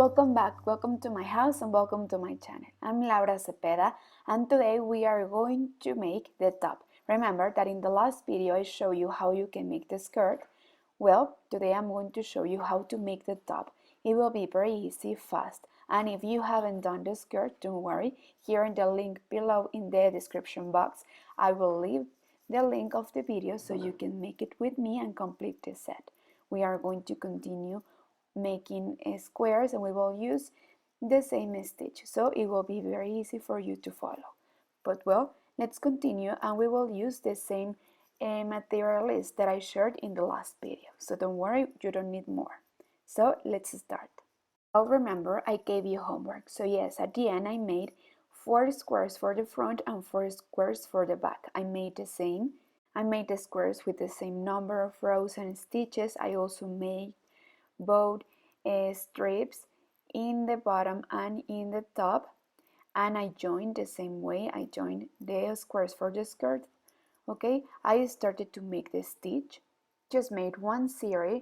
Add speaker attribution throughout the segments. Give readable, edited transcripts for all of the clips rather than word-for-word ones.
Speaker 1: welcome back. Welcome to my house and welcome to my channel. I'm Laura Cepeda and today we are going to make the top. Remember that in the last video I showed you how you can make the skirt. Well, today I'm going to show you how to make the top. It will be very easy, fast, and if you haven't done the skirt, don't worry. Here in the link below in the description box, I will leave the link of the video so you can make it with me and complete the set. We are going to continue making squares and we will use the same stitch, so it will be very easy for you to follow. But well, let's continue and we will use the same material list that I shared in the last video, so don't worry, you don't need more. So let's start. Well, remember I gave you homework, so yes, at the end I made 4 squares for the front and 4 squares for the back. I made the squares with the same number of rows and stitches. I also made both strips in the bottom and in the top, and I joined the same way I joined the squares for the skirt. Okay, I started to make the stitch, just made one series,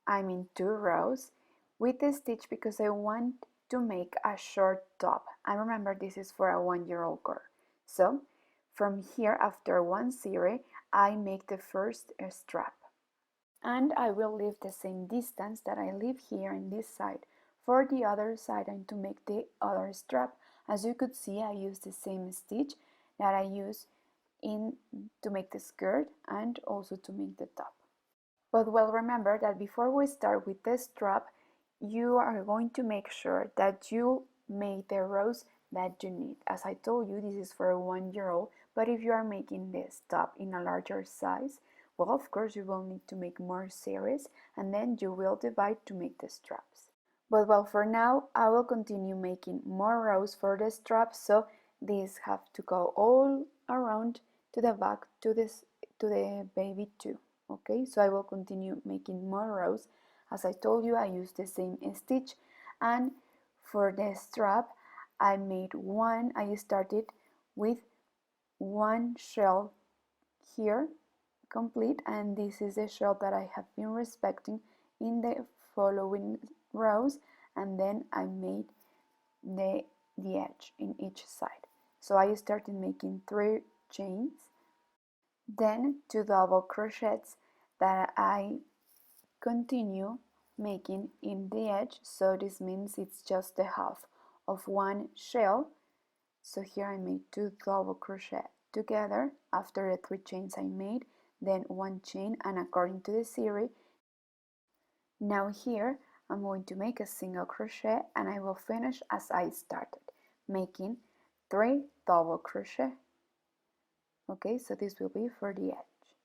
Speaker 1: 2 rows with the stitch because I want to make a short top, and remember this is for a 1-year-old girl. So from here, after one series, I make the first strap, and I will leave the same distance that I leave here in this side for the other side and to make the other strap. As you could see, I use the same stitch that I use to make the skirt and also to make the top. But well, remember that before we start with the strap, you are going to make sure that you make the rows that you need. As I told you, this is for a 1-year-old, but if you are making this top in a larger size, well, of course, you will need to make more series and then you will divide to make the straps. But well, for now, I will continue making more rows for the straps, so these have to go all around to the back to the baby too. Okay, so I will continue making more rows. As I told you, I used the same stitch, and for the strap, I started with one shell here complete, and this is the shell that I have been respecting in the following rows, and then I made the edge in each side. So I started making 3 chains, then 2 double crochets that I continue making in the edge, so this means it's just the half of one shell. So here I made 2 double crochet together after the 3 chains I made, then 1 chain, and according to the series. Now here I'm going to make a single crochet and I will finish as I started, making 3 double crochet. Okay, so this will be for the edge.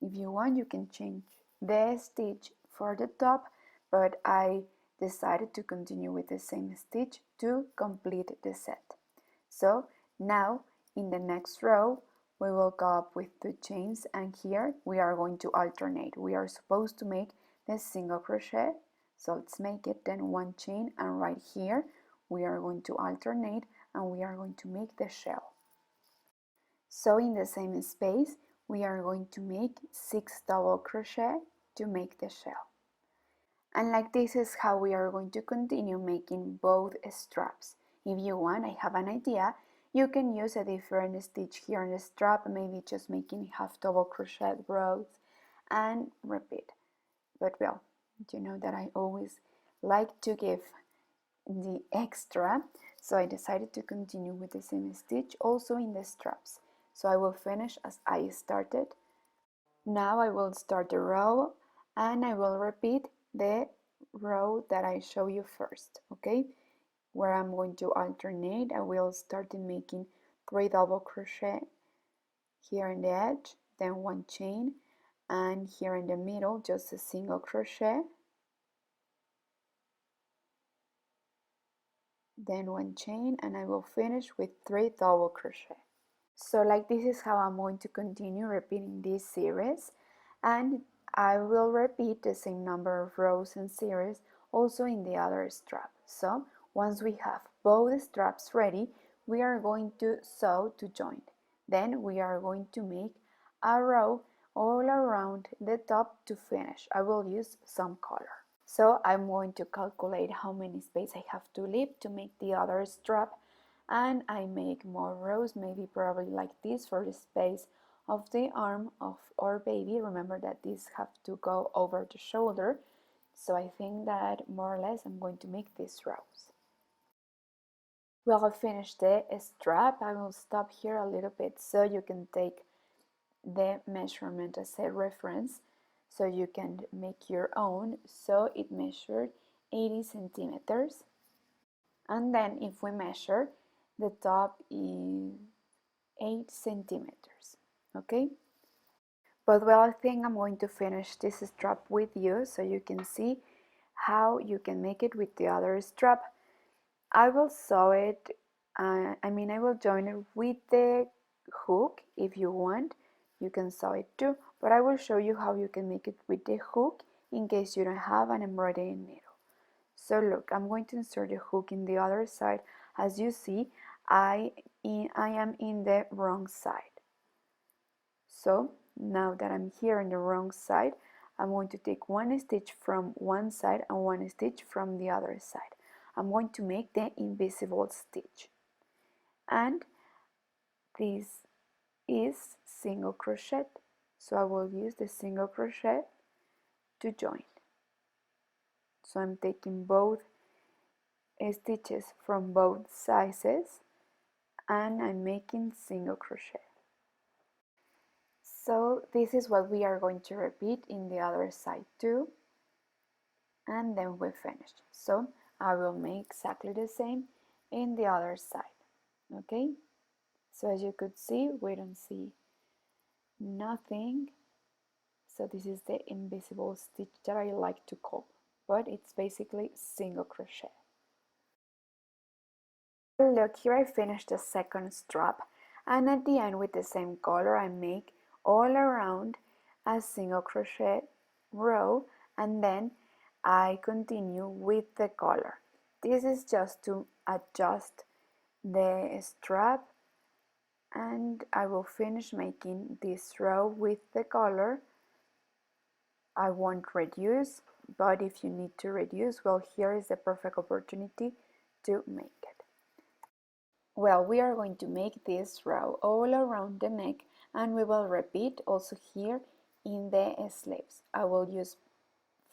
Speaker 1: If you want, you can change the stitch for the top, but I decided to continue with the same stitch to complete the set. So now in the next row we will go up with 2 chains, and here we are going to alternate. We are supposed to make the single crochet, so let's make it, then 1 chain, and right here we are going to alternate and we are going to make the shell. So in the same space we are going to make 6 double crochet to make the shell. And like this is how we are going to continue making both straps. If you want, I have an idea, you can use a different stitch here in the strap, maybe just making half double crochet rows and repeat. But well, you know that I always like to give the extra, so I decided to continue with the same stitch also in the straps. So I will finish as I started. Now I will start the row and I will repeat the row that I show you first, okay? Where I'm going to alternate, I will start making 3 double crochet here in the edge, then 1 chain, and here in the middle just a single crochet, then 1 chain, and I will finish with 3 double crochet. So like this is how I'm going to continue repeating this series, and I will repeat the same number of rows and series also in the other strap. So once we have both straps ready, we are going to sew to join. Then we are going to make a row all around the top to finish. I will use some color. So I'm going to calculate how many space I have to leave to make the other strap, and I make more rows, maybe probably like this for the space of the arm of our baby. Remember that these have to go over the shoulder, so I think that more or less I'm going to make these rows. Well, I finished the strap. I will stop here a little bit so you can take the measurement as a reference, so you can make your own. So it measured 80 centimeters, and then if we measure, the top is 8 centimeters. Okay, but well, I think I'm going to finish this strap with you so you can see how you can make it with the other strap. I will sew it, I will join it with the hook. If you want, you can sew it too, but I will show you how you can make it with the hook in case you don't have an embroidery needle. So look, I'm going to insert the hook in the other side. As you see, I am in the wrong side. So now that I'm here on the wrong side, I'm going to take one stitch from one side and one stitch from the other side. I'm going to make the invisible stitch, and this is single crochet, so I will use the single crochet to join. So I'm taking both stitches from both sizes and I'm making single crochet. So this is what we are going to repeat in the other side too, and then we finish. So I will make exactly the same in the other side. Okay, so as you could see, we don't see nothing. So this is the invisible stitch that I like to call, but it's basically single crochet. Look, here I finished the second strap, and at the end with the same color I make all around a single crochet row, and then I continue with the color. This is just to adjust the strap, and I will finish making this row with the color. I won't reduce, but if you need to reduce, well, here is the perfect opportunity to make it. Well, we are going to make this row all around the neck, and we will repeat also here in the sleeves. I will use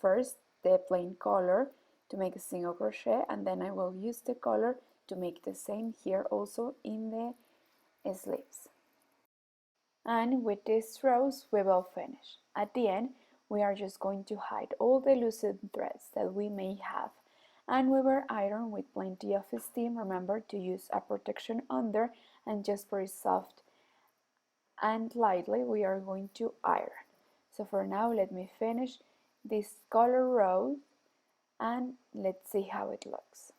Speaker 1: first the plain color to make a single crochet, and then I will use the color to make the same here also in the sleeves. And with these rows we will finish. At the end we are just going to hide all the loosened threads that we may have, and we will iron with plenty of steam. Remember to use a protection under, and just very soft and lightly we are going to iron. So for now, let me finish this color row and let's see how it looks.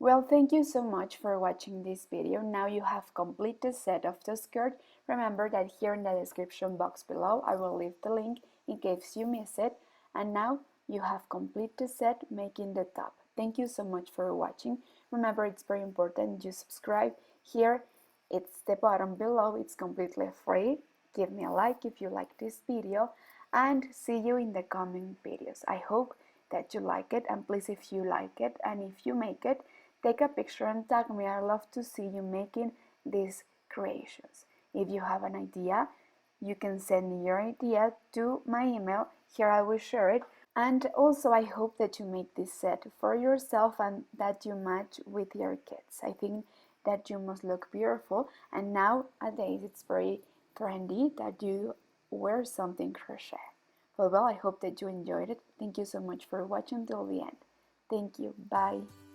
Speaker 1: Well, thank you so much for watching this video. Now you have complete the set of the skirt. Remember that here in the description box below I will leave the link in case you miss it. And now you have complete the set making the top. Thank you so much for watching. Remember, it's very important you subscribe. Here it's the button below, it's completely free. Give me a like if you like this video, and see you in the coming videos. I hope that you like it, and please, if you like it and if you make it, take a picture and tag me. I love to see you making these creations. If you have an idea, you can send me your idea to my email. Here I will share it. And also I hope that you make this set for yourself and that you match with your kids. I think that you must look beautiful, and nowadays it's very trendy that you wear something crochet. Well, I hope that you enjoyed it. Thank you so much for watching till the end. Thank you. Bye.